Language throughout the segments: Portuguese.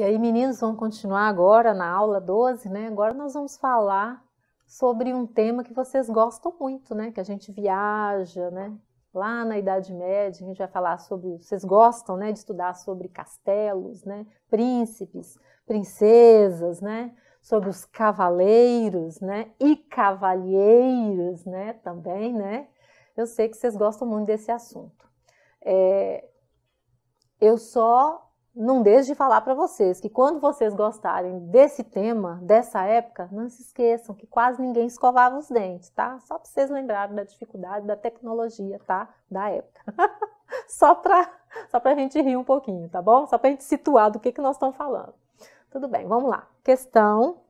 E aí, meninos, vamos continuar agora na aula 12, né? Agora nós vamos falar sobre um tema que vocês gostam muito, né? Que a gente viaja, né? Lá na Idade Média, a gente vai falar sobre... Vocês gostam, né? De estudar sobre castelos, né? Príncipes, princesas, né? Sobre os cavaleiros, né? E cavalheiros, né? Também, né? Eu sei que vocês gostam muito desse assunto. Eu só não deixo de falar para vocês que quando vocês gostarem desse tema, dessa época, não se esqueçam que quase ninguém escovava os dentes, tá? Só para vocês lembrarem da dificuldade da tecnologia, tá? Da época. Só para a gente rir um pouquinho, tá bom? Só para a gente situar do que nós estamos falando. Tudo bem, vamos lá. Questão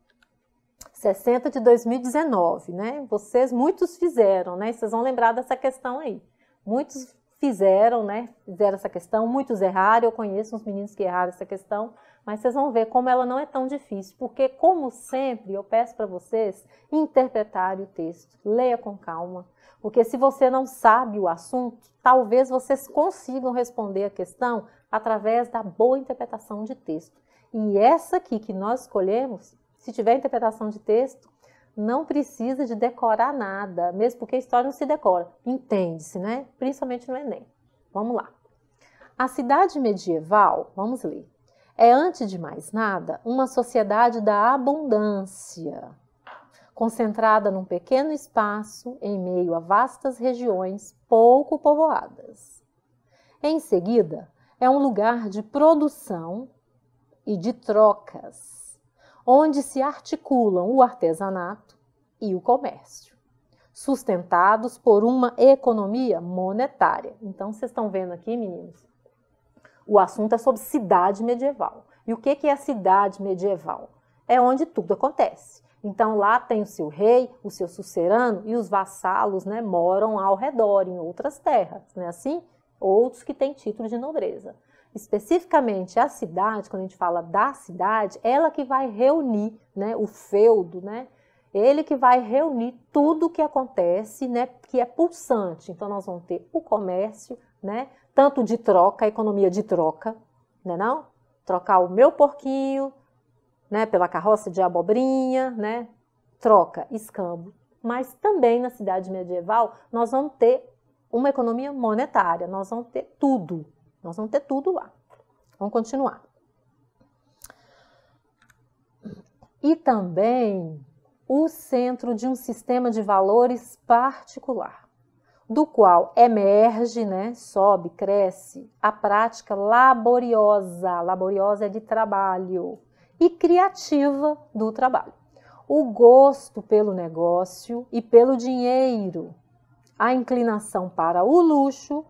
60 de 2019, né? Muitos fizeram, né? Vocês vão lembrar dessa questão aí. Muitos fizeram, né? Fizeram essa questão, muitos erraram, eu conheço uns meninos que erraram essa questão, mas vocês vão ver como ela não é tão difícil, porque como sempre eu peço para vocês interpretarem o texto, leia com calma, porque se você não sabe o assunto, talvez vocês consigam responder a questão através da boa interpretação de texto. E essa aqui que nós escolhemos, se tiver interpretação de texto, não precisa de decorar nada, mesmo porque a história não se decora, entende-se, né? Principalmente no Enem. Vamos lá. A cidade medieval, vamos ler, é antes de mais nada uma sociedade da abundância, concentrada num pequeno espaço em meio a vastas regiões pouco povoadas. Em seguida, é um lugar de produção e de trocas, onde se articulam o artesanato e o comércio, sustentados por uma economia monetária. Então, vocês estão vendo aqui, meninos, o assunto é sobre cidade medieval. E o que é a cidade medieval? É onde tudo acontece. Então, lá tem o seu rei, o seu sucerano e os vassalos, né, moram ao redor, em outras terras, não é assim? Outros que têm título de nobreza. Especificamente a cidade, quando a gente fala da cidade, ela que vai reunir, né, o feudo, né, ele que vai reunir tudo que acontece, né, que é pulsante. Então, nós vamos ter o comércio, né, tanto de troca, a economia de troca, né, não? Trocar o meu porquinho, né, pela carroça de abobrinha, né, troca, escambo. Mas também na cidade medieval, nós vamos ter uma economia monetária, nós vamos ter tudo. Nós vamos ter tudo lá. Vamos continuar. E também o centro de um sistema de valores particular, do qual emerge, né, sobe, cresce, a prática laboriosa, laboriosa é de trabalho, e criativa do trabalho. O gosto pelo negócio e pelo dinheiro, a inclinação para o luxo,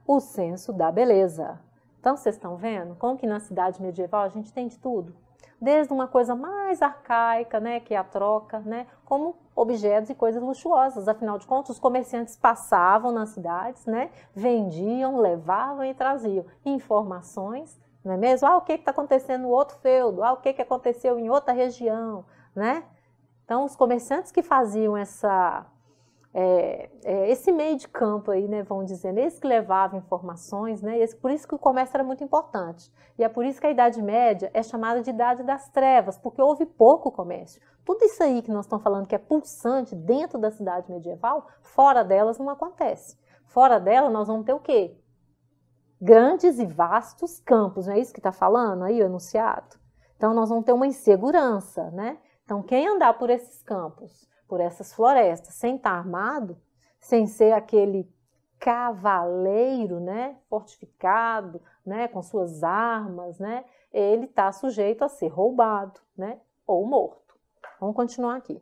o senso da beleza. Então, vocês estão vendo como que na cidade medieval a gente tem de tudo? Desde uma coisa mais arcaica, né, que é a troca, né, como objetos e coisas luxuosas. Afinal de contas, os comerciantes passavam nas cidades, né, vendiam, levavam e traziam informações, não é mesmo? O que está acontecendo no outro feudo? O que aconteceu em outra região, né? Então, os comerciantes que faziam esse meio de campo aí, né, vamos dizer, esse que levava informações, né, por isso que o comércio era muito importante. E é por isso que a Idade Média é chamada de Idade das Trevas, porque houve pouco comércio. Tudo isso aí que nós estamos falando que é pulsante dentro da cidade medieval, fora delas não acontece. Fora dela nós vamos ter o quê? Grandes e vastos campos, não é isso que está falando aí o enunciado? Então nós vamos ter uma insegurança, né? Então quem andar por esses campos, por essas florestas, sem estar armado, sem ser aquele cavaleiro, né, fortificado, né, com suas armas, né, ele está sujeito a ser roubado, né, ou morto. Vamos continuar aqui.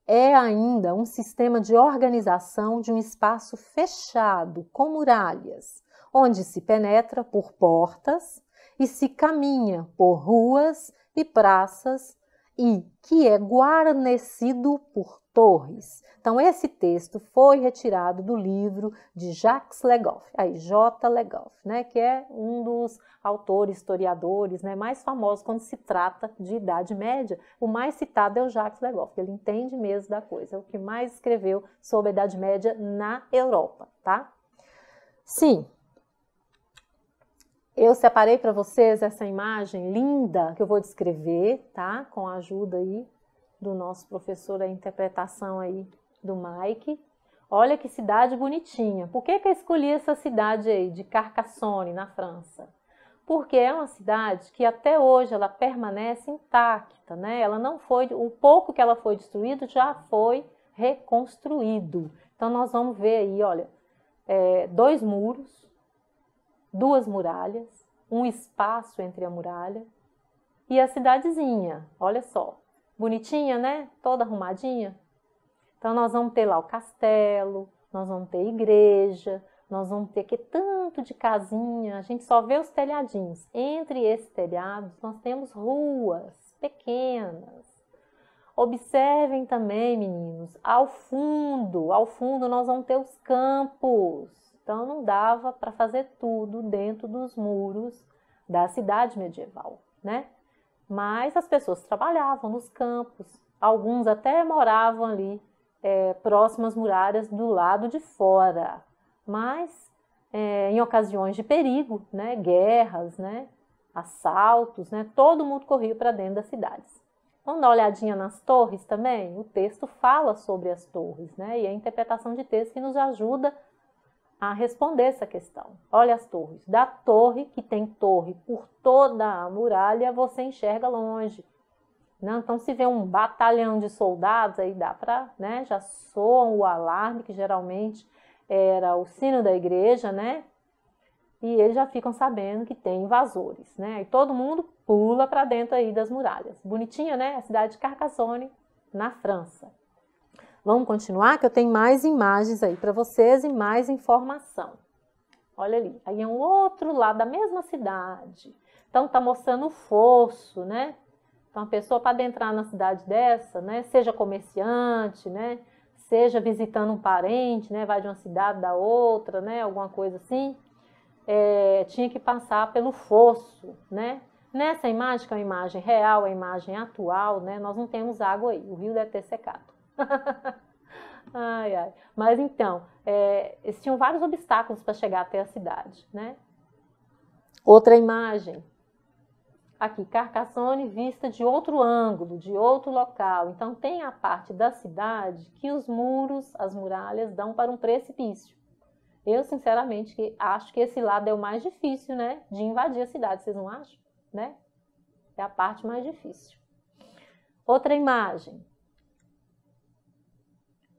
É ainda um sistema de organização de um espaço fechado, com muralhas, onde se penetra por portas e se caminha por ruas e praças, e que é guarnecido por torres. Então, esse texto foi retirado do livro de Jacques Le Goff, aí J. Le Goff, né, que é um dos autores, historiadores, né, mais famosos quando se trata de Idade Média. O mais citado é o Jacques Le Goff, ele entende mesmo da coisa, é o que mais escreveu sobre a Idade Média na Europa, tá? Sim. Eu separei para vocês essa imagem linda que eu vou descrever, tá? Com a ajuda aí do nosso professor, a interpretação aí do Mike. Olha que cidade bonitinha. Por que eu escolhi essa cidade aí de Carcassonne, na França? Porque é uma cidade que até hoje ela permanece intacta, né? Ela não foi, o pouco que ela foi destruído já foi reconstruído. Então nós vamos ver aí, olha, 2 muros, 2 muralhas, um espaço entre a muralha e a cidadezinha, olha só. Bonitinha, né? Toda arrumadinha. Então nós vamos ter lá o castelo, nós vamos ter igreja, nós vamos ter que tanto de casinha, a gente só vê os telhadinhos. Entre esses telhados nós temos ruas pequenas. Observem também, meninos, ao fundo nós vamos ter os campos. Então não dava para fazer tudo dentro dos muros da cidade medieval, né? Mas as pessoas trabalhavam nos campos, alguns até moravam ali próximo às muralhas do lado de fora. Mas em ocasiões de perigo, né, guerras, né, assaltos, né, todo mundo corria para dentro das cidades. Vamos dar uma olhadinha nas torres também? O texto fala sobre as torres, né, e a interpretação de texto que nos ajuda a responder essa questão. Olha as torres. Da torre, que tem torre por toda a muralha, você enxerga longe. Não? Então, se vê um batalhão de soldados, aí dá para, né, já soam o alarme, que geralmente era o sino da igreja, né? E eles já ficam sabendo que tem invasores, né? E todo mundo pula para dentro aí das muralhas. Bonitinha, né? A cidade de Carcassonne, na França. Vamos continuar, que eu tenho mais imagens aí para vocês e mais informação. Olha ali, aí é um outro lado da mesma cidade. Então, tá mostrando o fosso, né? Então, a pessoa para adentrar na cidade dessa, né? Seja comerciante, né? Seja visitando um parente, né? Vai de uma cidade da outra, né? Alguma coisa assim. Tinha que passar pelo fosso, né? Nessa imagem, que é uma imagem real, a imagem atual, né? Nós não temos água aí, o rio deve ter secado. Ai, ai. Mas então, eles tinham vários obstáculos para chegar até a cidade, né? Outra imagem. Aqui, Carcassonne vista de outro ângulo, de outro local. Então, tem a parte da cidade que os muros, as muralhas, dão para um precipício. Eu, sinceramente, acho que esse lado é o mais difícil, né? De invadir a cidade, vocês não acham? Né? É a parte mais difícil. Outra imagem.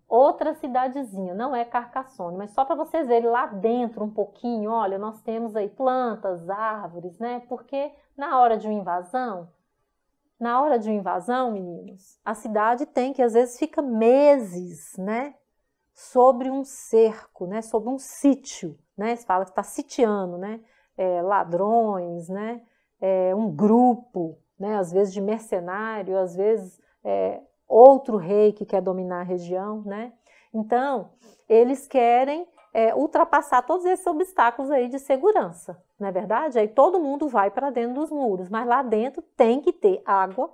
Outra cidadezinha, não é Carcassonne, mas só para vocês verem lá dentro um pouquinho, olha, nós temos aí plantas, árvores, né? Porque na hora de uma invasão, meninos, a cidade tem que às vezes fica meses, né? Sobre um cerco, né? Sobre um sítio, né? Se fala que está sitiando, né? Ladrões, né? Um grupo, né? Às vezes de mercenário, às vezes outro rei que quer dominar a região, né? Então, eles querem ultrapassar todos esses obstáculos aí de segurança, não é verdade? Aí todo mundo vai para dentro dos muros, mas lá dentro tem que ter água,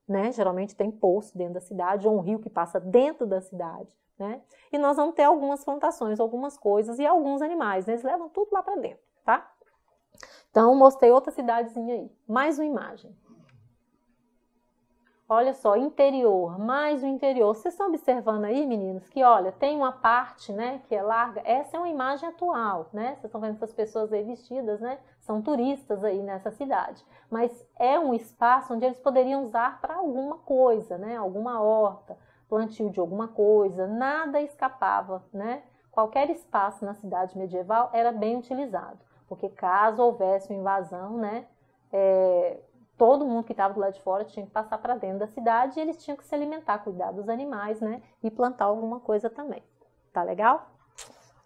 né? Geralmente tem poço dentro da cidade, ou um rio que passa dentro da cidade, né? E nós vamos ter algumas plantações, algumas coisas e alguns animais, né? Eles levam tudo lá para dentro, tá? Então, mostrei outra cidadezinha aí. Mais uma imagem. Olha só, interior, mais o interior. Vocês estão observando aí, meninos, que olha, tem uma parte, né, que é larga. Essa é uma imagem atual, né? Vocês estão vendo essas pessoas aí vestidas, né? São turistas aí nessa cidade. Mas é um espaço onde eles poderiam usar para alguma coisa, né? Alguma horta, plantio de alguma coisa. Nada escapava, né? Qualquer espaço na cidade medieval era bem utilizado. Porque caso houvesse uma invasão, né? Todo mundo que estava do lado de fora tinha que passar para dentro da cidade e eles tinham que se alimentar, cuidar dos animais, né? E plantar alguma coisa também. Tá legal?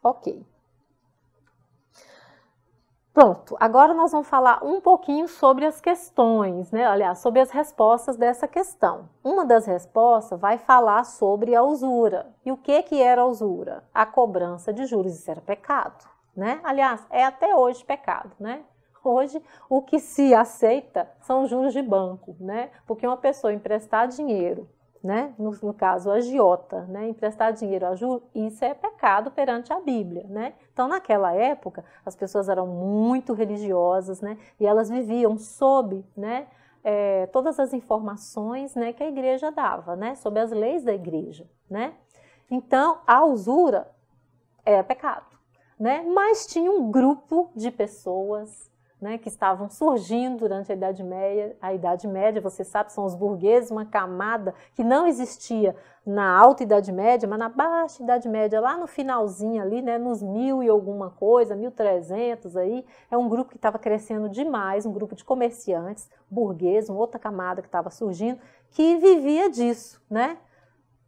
Ok. Pronto, agora nós vamos falar um pouquinho sobre as questões, né? Aliás, sobre as respostas dessa questão. Uma das respostas vai falar sobre a usura. E o que era a usura? A cobrança de juros. Isso era pecado, né? Aliás, é até hoje pecado, né? Hoje, o que se aceita são juros de banco, né? Porque uma pessoa emprestar dinheiro né? No caso, agiota, né? Emprestar dinheiro a juros, isso é pecado perante a Bíblia, né? Então, naquela época, as pessoas eram muito religiosas, né? E elas viviam sob, né? Todas as informações, né, que a igreja dava, né? Sob as leis da igreja, né? Então, a usura é pecado, né? Mas tinha um grupo de pessoas, né, que estavam surgindo durante a Idade Média. A Idade Média, você sabe, são os burgueses, uma camada que não existia na Alta Idade Média, mas na Baixa Idade Média, lá no finalzinho ali, né, nos 1000 e alguma coisa, 1300 aí, é um grupo que estava crescendo demais, um grupo de comerciantes, burgueses, uma outra camada que estava surgindo, que vivia disso, né?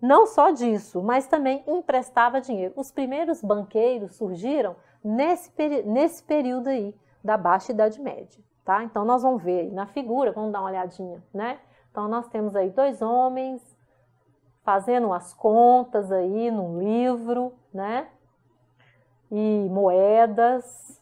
Não só disso, mas também emprestava dinheiro. Os primeiros banqueiros surgiram nesse período aí, da Baixa Idade Média, tá? Então, nós vamos ver aí na figura, vamos dar uma olhadinha, né? Então, nós temos aí 2 homens fazendo as contas aí num livro, né? E moedas,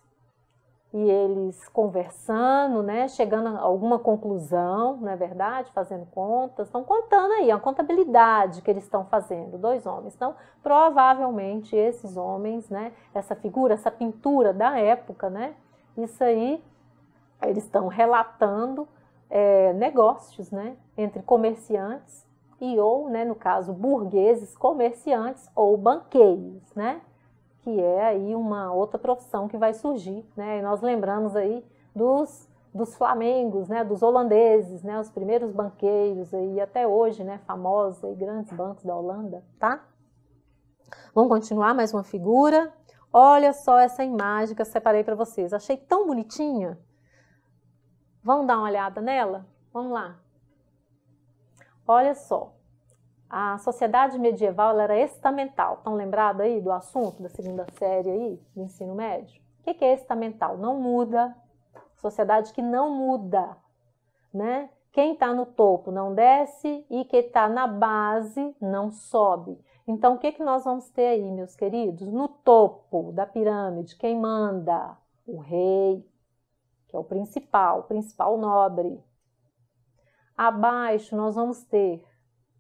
e eles conversando, né? Chegando a alguma conclusão, não é verdade? Fazendo contas, estão contando aí, a contabilidade que eles estão fazendo, 2 homens. Então, provavelmente, esses homens, né? Essa figura, essa pintura da época, né? Isso aí, eles estão relatando negócios, né, entre comerciantes ou, né, no caso, burgueses, comerciantes ou banqueiros, né, que é aí uma outra profissão que vai surgir, né, e nós lembramos aí dos flamengos, né, dos holandeses, né, os primeiros banqueiros aí, até hoje, né, famosos aí, grandes bancos da Holanda, tá? Vamos continuar, mais uma figura. Olha só essa imagem que eu separei para vocês. Achei tão bonitinha. Vamos dar uma olhada nela? Vamos lá. Olha só. A sociedade medieval ela era estamental. Estão lembrados aí do assunto da 2ª série aí, do ensino médio? O que é estamental? Não muda. Sociedade que não muda, né? Quem está no topo não desce e quem está na base não sobe. Então, o que nós vamos ter aí, meus queridos? No topo da pirâmide, quem manda? O rei, que é o principal nobre. Abaixo, nós vamos ter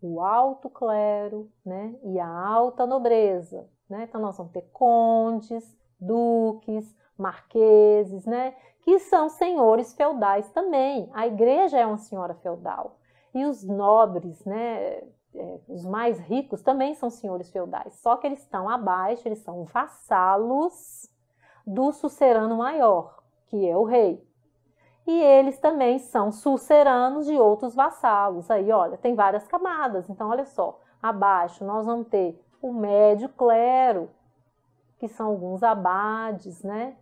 o alto clero, né? E a alta nobreza, né? Então, nós vamos ter condes, duques, marqueses, né? Que são senhores feudais também. A igreja é uma senhora feudal. E os nobres, né? Os mais ricos também são senhores feudais, só que eles estão abaixo, eles são vassalos do sucerano maior, que é o rei. E eles também são suceranos de outros vassalos. Aí, olha, tem várias camadas. Então, olha só, abaixo nós vamos ter o médio clero, que são alguns abades, né?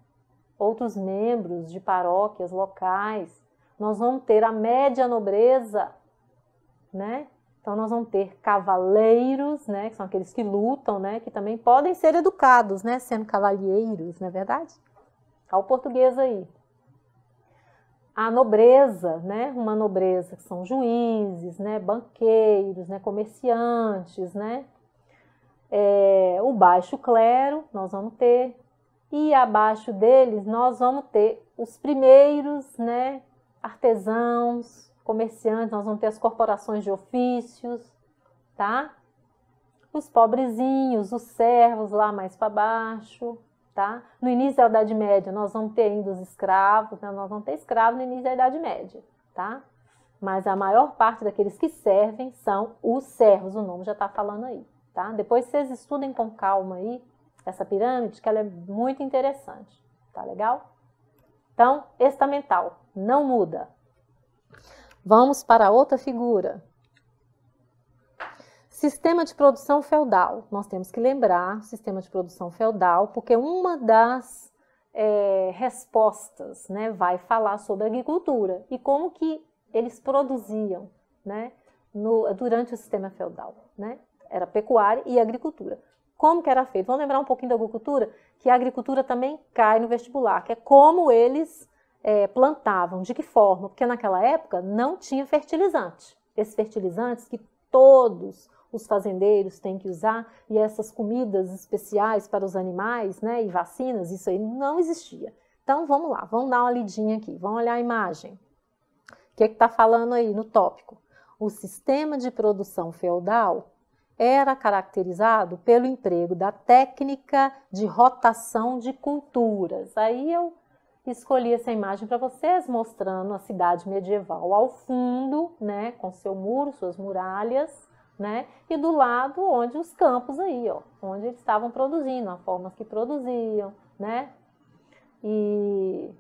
Outros membros de paróquias locais. Nós vamos ter a média nobreza, né? Então, nós vamos ter cavaleiros, né, que são aqueles que lutam, né, que também podem ser educados, né, sendo cavalheiros, não é verdade? Olha o português aí. A nobreza, né, uma nobreza que são juízes, né, banqueiros, né, comerciantes, né, o baixo clero nós vamos ter, e abaixo deles nós vamos ter os primeiros, né, artesãos, comerciantes, nós vamos ter as corporações de ofícios, tá? Os pobrezinhos, os servos lá mais para baixo, tá? No início da Idade Média, nós vamos ter ainda os escravos, né? Nós vamos ter escravos no início da Idade Média, tá? Mas a maior parte daqueles que servem são os servos, o nome já está falando aí, tá? Depois vocês estudem com calma aí essa pirâmide, que ela é muito interessante, tá legal? Então, estamental, não muda. Vamos para outra figura. Sistema de produção feudal. Nós temos que lembrar sistema de produção feudal, porque uma das respostas, né, vai falar sobre a agricultura e como que eles produziam, né, durante o sistema feudal, né? Era pecuária e agricultura. Como que era feito? Vamos lembrar um pouquinho da agricultura? Que a agricultura também cai no vestibular, que é como eles plantavam, de que forma? Porque naquela época não tinha fertilizante. Esses fertilizantes que todos os fazendeiros têm que usar, e essas comidas especiais para os animais, né, e vacinas, isso aí não existia. Então vamos lá, vamos dar uma lidinha aqui, vamos olhar a imagem. O que está falando aí no tópico? o sistema de produção feudal era caracterizado pelo emprego da técnica de rotação de culturas. Aí eu escolhi essa imagem para vocês, mostrando a cidade medieval ao fundo, né, com seu muro, suas muralhas, né, e do lado onde os campos aí, ó, onde eles estavam produzindo, a forma que produziam, né. E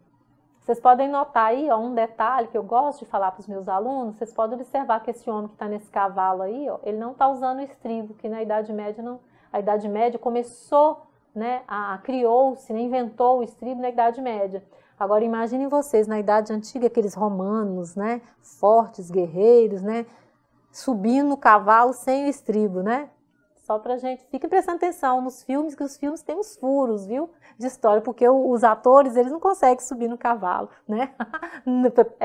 vocês podem notar aí, ó, um detalhe que eu gosto de falar para os meus alunos. Vocês podem observar que esse homem que está nesse cavalo aí, ó, ele não está usando o estribo, que na Idade Média não. A Idade Média começou, né, criou-se, né, inventou o estribo na Idade Média. Agora imaginem vocês, na Idade Antiga, aqueles romanos, né, fortes, guerreiros, né, subindo no cavalo sem o estribo, né? Só pra gente, fiquem prestando atenção nos filmes, que os filmes têm uns furos, viu, de história, porque os atores, eles não conseguem subir no cavalo, né?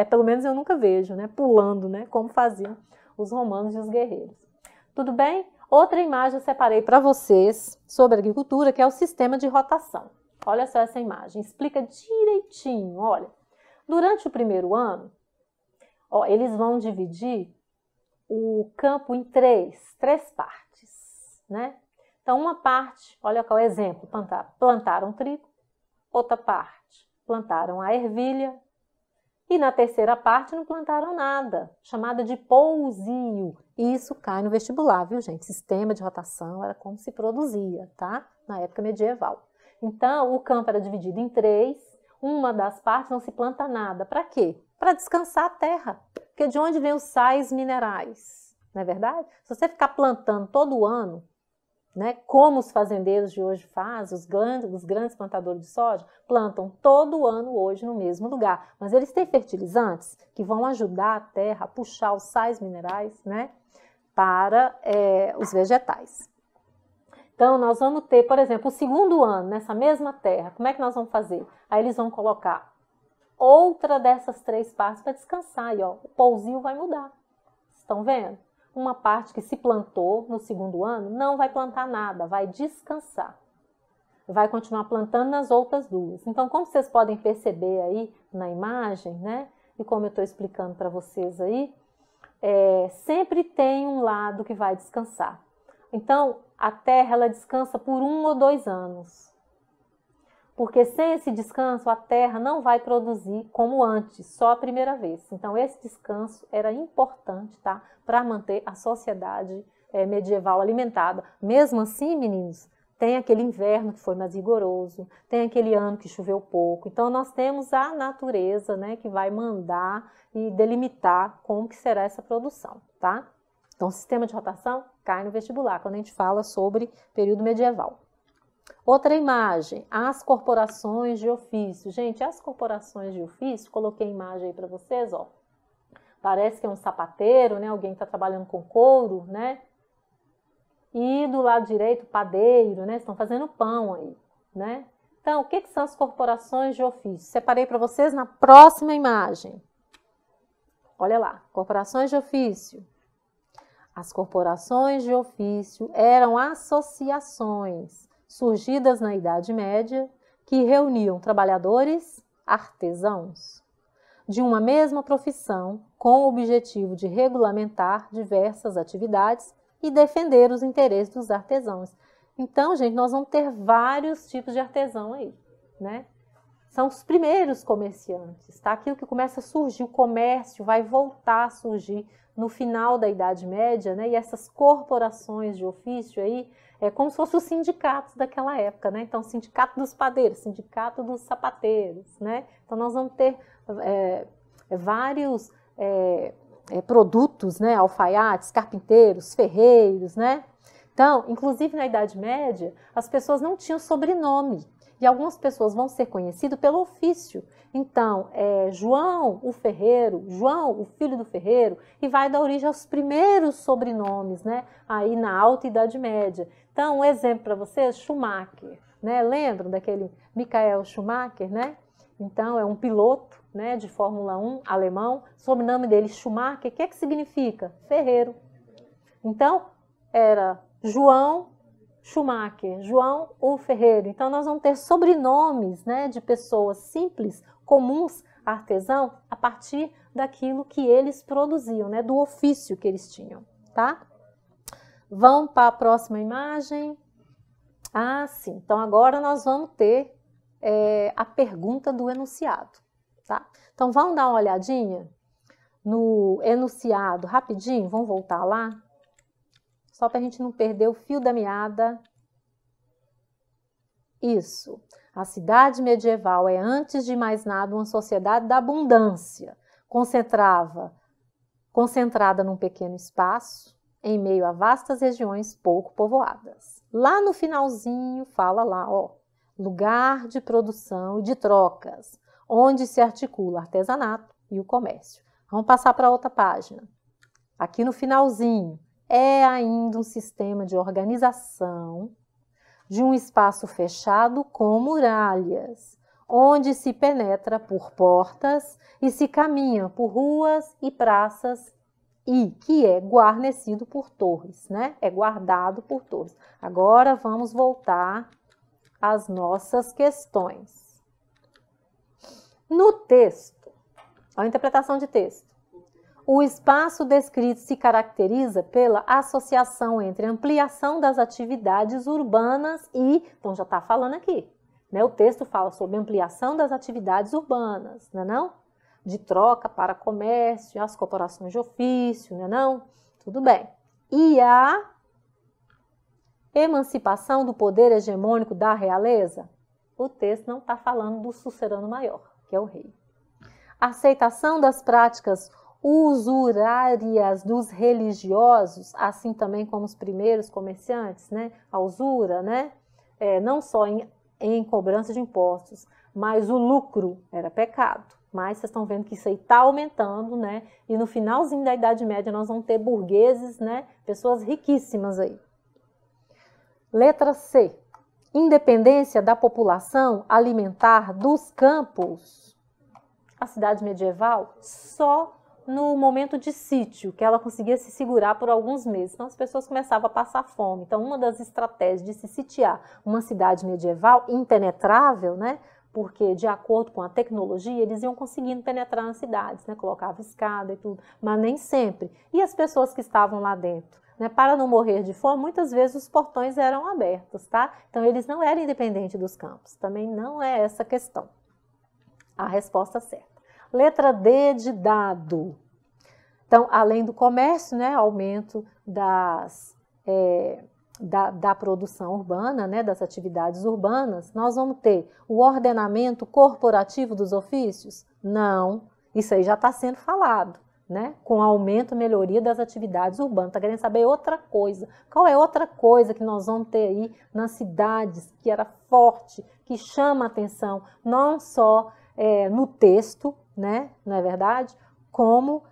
Pelo menos eu nunca vejo, né, pulando, né, como faziam os romanos e os guerreiros. Tudo bem? Outra imagem eu separei para vocês sobre agricultura, que é o sistema de rotação. Olha só essa imagem, explica direitinho. Olha, durante o primeiro ano, ó, eles vão dividir o campo em três partes, né? Então, uma parte, olha qual é o exemplo, plantaram trigo, outra parte plantaram a ervilha, e na terceira parte não plantaram nada, chamada de pousio. E isso cai no vestibular, viu, gente? Sistema de rotação era como se produzia, tá? Na época medieval. Então, o campo era dividido em três, uma das partes não se planta nada. Para quê? Para descansar a terra. Porque de onde vem os sais minerais? Não é verdade? Se você ficar plantando todo ano, né, como os fazendeiros de hoje fazem, os grandes plantadores de soja, plantam todo ano hoje no mesmo lugar. Mas eles têm fertilizantes que vão ajudar a terra a puxar os sais minerais, né, para os vegetais. Então, nós vamos ter, por exemplo, o segundo ano, nessa mesma terra, como é que nós vamos fazer? Aí eles vão colocar outra dessas três partes para descansar, e ó, o pousio vai mudar. Estão vendo? Uma parte que se plantou no segundo ano não vai plantar nada, vai descansar. Vai continuar plantando nas outras duas. Então, como vocês podem perceber aí na imagem, né? E como eu estou explicando para vocês aí, sempre tem um lado que vai descansar. Então, a terra ela descansa por 1 ou 2 anos. Porque sem esse descanso, a terra não vai produzir como antes, só a primeira vez. Então, esse descanso era importante, tá? Para manter a sociedade medieval alimentada. Mesmo assim, meninos, tem aquele inverno que foi mais rigoroso, tem aquele ano que choveu pouco. Então, nós temos a natureza, né, que vai mandar e delimitar como que será essa produção, tá? Então, o sistema de rotação cai no vestibular, quando a gente fala sobre período medieval. Outra imagem, as corporações de ofício. Gente, as corporações de ofício, coloquei a imagem aí para vocês, ó. Parece que é um sapateiro, né? Alguém que está trabalhando com couro, né? E do lado direito, padeiro, né? Estão fazendo pão aí, né? Então, o que são as corporações de ofício? Separei para vocês na próxima imagem. Olha lá, corporações de ofício. As corporações de ofício eram associações surgidas na Idade Média, que reuniam trabalhadores artesãos de uma mesma profissão com o objetivo de regulamentar diversas atividades e defender os interesses dos artesãos. Então, gente, nós vamos ter vários tipos de artesão aí, né? São os primeiros comerciantes, tá? Aquilo que começa a surgir, o comércio vai voltar a surgir no final da Idade Média, né? E essas corporações de ofício aí, é como se fossem os sindicatos daquela época, né? Então, sindicato dos padeiros, sindicato dos sapateiros, né? Então, nós vamos ter vários produtos, né? Alfaiates, carpinteiros, ferreiros, né? Então, inclusive na Idade Média, as pessoas não tinham sobrenome. E algumas pessoas vão ser conhecidas pelo ofício. Então, João o ferreiro, João o filho do ferreiro, e vai dar origem aos primeiros sobrenomes, né? Aí na Alta Idade Média. Então, um exemplo para vocês, Schumacher, né? Lembram daquele Michael Schumacher, né? Então, é um piloto, né, de Fórmula 1 alemão, sobrenome dele Schumacher, o que significa? Ferreiro. Então, era João Schumacher, João o Ferreiro. Então, nós vamos ter sobrenomes, né, de pessoas simples, comuns, artesãos, a partir daquilo que eles produziam, né, do ofício que eles tinham, tá? Vamos para a próxima imagem. Ah, sim. Então, agora nós vamos ter a pergunta do enunciado, tá? Então, vamos dar uma olhadinha no enunciado rapidinho, vamos voltar lá, só para a gente não perder o fio da meada. Isso. A cidade medieval é, antes de mais nada, uma sociedade da abundância, concentrada num pequeno espaço, em meio a vastas regiões pouco povoadas. Lá no finalzinho, fala lá, ó, lugar de produção e de trocas, onde se articula o artesanato e o comércio. Vamos passar para outra página. Aqui no finalzinho, é ainda um sistema de organização de um espaço fechado com muralhas, onde se penetra por portas e se caminha por ruas e praças, e que é guarnecido por torres, né? É guardado por torres. Agora vamos voltar às nossas questões. No texto, a interpretação de texto, o espaço descrito se caracteriza pela associação entre ampliação das atividades urbanas e, então já está falando aqui, né? O texto fala sobre ampliação das atividades urbanas, não é não? De troca para comércio, as corporações de ofício, não é não? Tudo bem. E a emancipação do poder hegemônico da realeza? O texto não está falando do sucerano maior, que é o rei. A aceitação das práticas usurárias dos religiosos, assim também como os primeiros comerciantes, né? A usura, né? Não só em cobrança de impostos, mas o lucro era pecado. Mas vocês estão vendo que isso aí está aumentando, né? E no finalzinho da Idade Média nós vamos ter burgueses, né? Pessoas riquíssimas aí. Letra C. Independência da população alimentar dos campos. A cidade medieval só no momento de sítio, que ela conseguia se segurar por alguns meses. Então as pessoas começavam a passar fome. Então uma das estratégias de se sitiar uma cidade medieval impenetrável, né? Porque de acordo com a tecnologia eles iam conseguindo penetrar nas cidades, né? Colocava escada e tudo, mas nem sempre. E as pessoas que estavam lá dentro, né? Para não morrer de fome, muitas vezes os portões eram abertos, tá? Então eles não eram independentes dos campos. Também não é essa a questão. A resposta certa. Letra D de dado. Então, além do comércio, né, aumento da produção urbana, né, das atividades urbanas, nós vamos ter o ordenamento corporativo dos ofícios? Não, isso aí já está sendo falado, né, com aumento e melhoria das atividades urbanas. Está querendo saber outra coisa. Qual é outra coisa que nós vamos ter aí nas cidades que era forte, que chama a atenção, não só no texto, né, não é verdade? Como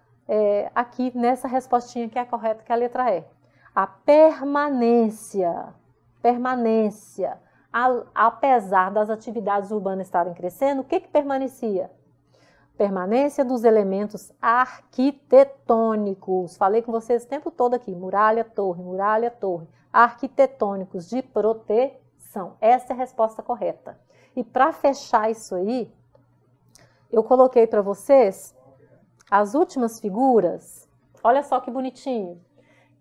aqui nessa respostinha que é a correta, que é a letra E. A permanência. Apesar das atividades urbanas estarem crescendo, o que permanecia? Permanência dos elementos arquitetônicos. Falei com vocês o tempo todo aqui, muralha, torre, arquitetônicos de proteção. Essa é a resposta correta. E para fechar isso aí, eu coloquei para vocês as últimas figuras, olha só que bonitinho,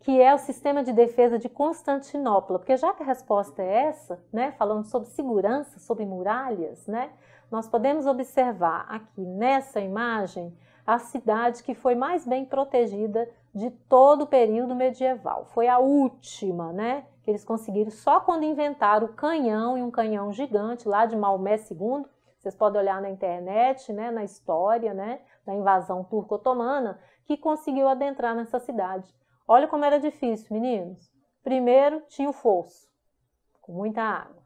que é o sistema de defesa de Constantinopla, porque já que a resposta é essa, né, falando sobre segurança, sobre muralhas, né, nós podemos observar aqui nessa imagem a cidade que foi mais bem protegida de todo o período medieval. Foi a última, né, que eles conseguiram só quando inventaram o canhão, e um canhão gigante lá de Maomé II. Vocês podem olhar na internet, né, na história, né, da invasão turco-otomana, que conseguiu adentrar nessa cidade. Olha como era difícil, meninos. Primeiro tinha o fosso, com muita água.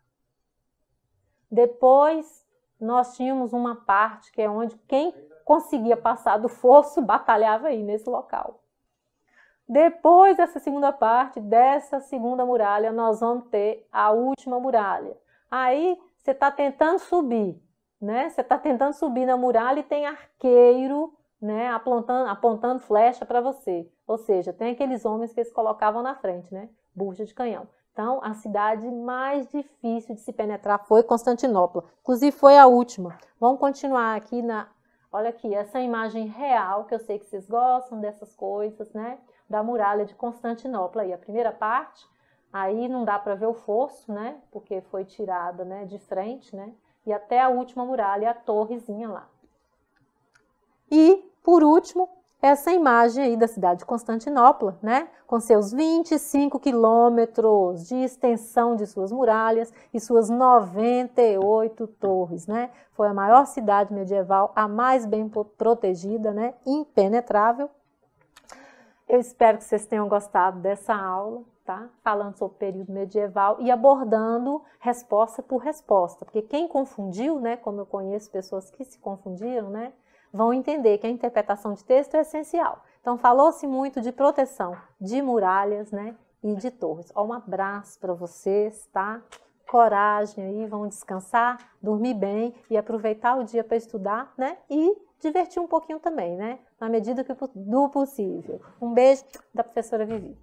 Depois nós tínhamos uma parte que é onde quem conseguia passar do fosso batalhava aí nesse local. Depois dessa segunda parte, dessa segunda muralha, nós vamos ter a última muralha. Aí você está tentando subir, né? Você está tentando subir na muralha e tem arqueiro, né, apontando flecha para você. Ou seja, tem aqueles homens que eles colocavam na frente, né? Bucha de canhão. Então, a cidade mais difícil de se penetrar foi Constantinopla. Inclusive, foi a última. Vamos continuar aqui na... Olha aqui, essa imagem real, que eu sei que vocês gostam dessas coisas, né? Da muralha de Constantinopla. Aí, a primeira parte, aí não dá para ver o fosso, né? Porque foi tirada, né, de frente, né? E até a última muralha, a torrezinha lá. E, por último, essa imagem aí da cidade de Constantinopla, né, com seus 25 quilômetros de extensão de suas muralhas e suas 98 torres, né, foi a maior cidade medieval, a mais bem protegida, né, impenetrável. Eu espero que vocês tenham gostado dessa aula, tá, falando sobre o período medieval e abordando resposta por resposta, porque quem confundiu, né, como eu conheço pessoas que se confundiram, né, vão entender que a interpretação de texto é essencial. Então, falou-se muito de proteção de muralhas, né, e de torres. Um abraço para vocês, tá? Coragem aí, vão descansar, dormir bem e aproveitar o dia para estudar, né? E divertir um pouquinho também, né? Na medida do possível. Um beijo da professora Vivi.